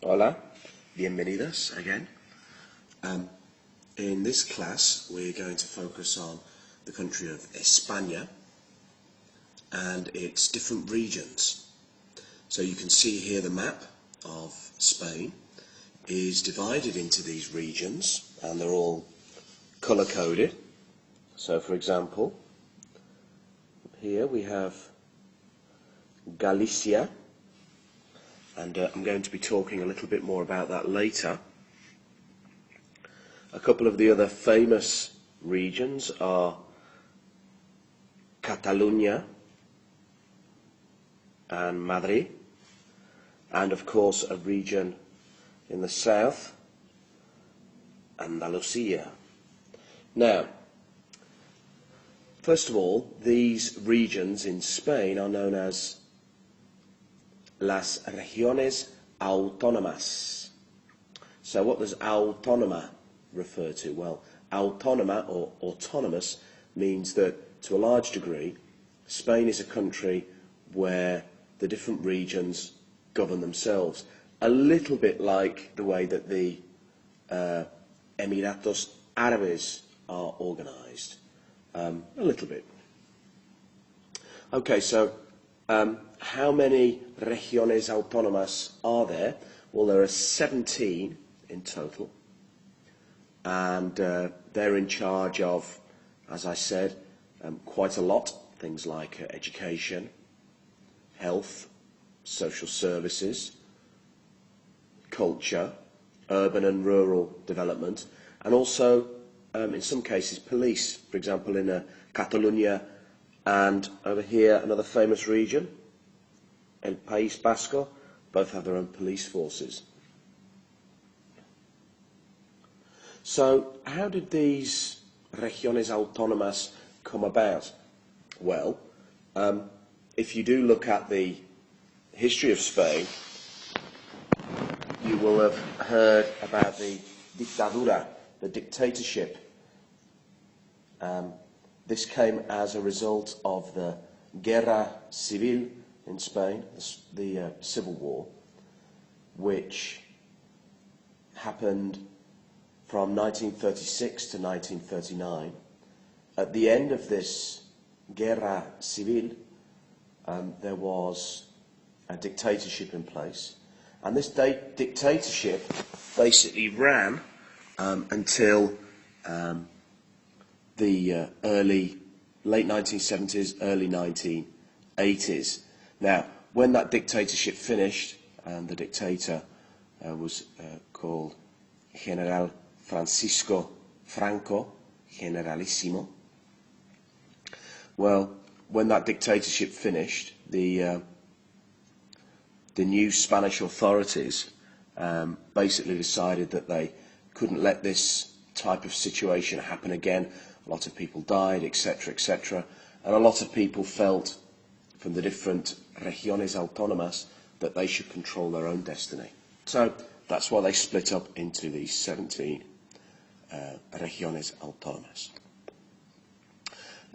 Hola, bienvenidos again. In this class, we're going to focus on the country of España and its different regions. So you can see here the map of Spain is divided into these regions, and they're all colour-coded. So, for example, here we have Galicia, and I'm going to be talking a little bit more about that later. A couple of the other famous regions are Catalonia and Madrid, and of course a region in the south, Andalusia. Now, first of all, these regions in Spain are known as las regiones autónomas. So what does autónoma refer to? Well, autónoma or autonomous means that to a large degree Spain is a country where the different regions govern themselves, a little bit like the way that the Emiratos Árabes are organised, a little bit. Okay, so how many regiones autónomas are there? Well, there are 17 in total, and they're in charge of, as I said, quite a lot, things like education, health, social services, culture, urban and rural development, and also, in some cases, police. For example, in Catalonia and over here, another famous region, El País Vasco, both have their own police forces. So, how did these regiones autónomas come about? Well, if you do look at the history of Spain, you will have heard about the dictadura, the dictatorship. This came as a result of the Guerra Civil in Spain, the Civil War, which happened from 1936 to 1939. At the end of this Guerra Civil, there was a dictatorship in place, and this dictatorship basically ran until the late 1970s, early 1980s. Now, when that dictatorship finished, the dictator was called General Francisco Franco, Generalissimo. Well, when that dictatorship finished, the new Spanish authorities basically decided that they couldn't let this type of situation happen again. A lot of people died, etc., etc., and a lot of people felt from the different regiones autónomas that they should control their own destiny. So that's why they split up into these 17 regiones autónomas.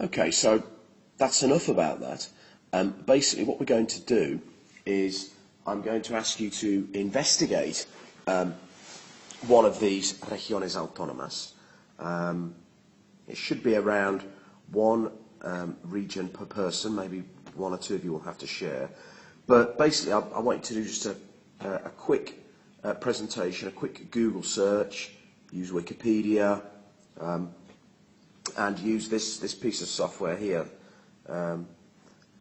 Okay, so that's enough about that. Basically what we're going to do is I'm going to ask you to investigate one of these regiones autónomas. It should be around one region per person, maybe one or two of you will have to share. But basically I want you to do just a quick presentation, a quick Google search, use Wikipedia, and use this piece of software here,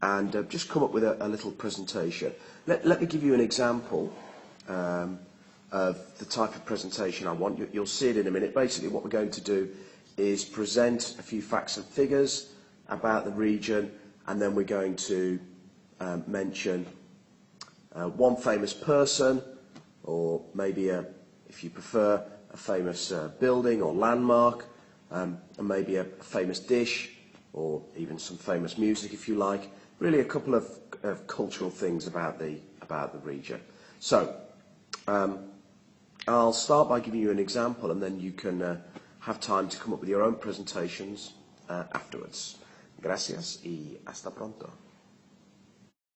and just come up with a little presentation. Let me give you an example of the type of presentation I want. You'll see it in a minute. Basically what we're going to do is present a few facts and figures about the region, and then we're going to mention one famous person, or maybe, if you prefer, a famous building or landmark, and maybe a famous dish, or even some famous music if you like. Really a couple of cultural things about the region. So I'll start by giving you an example, and then you can have time to come up with your own presentations afterwards. Gracias y hasta pronto.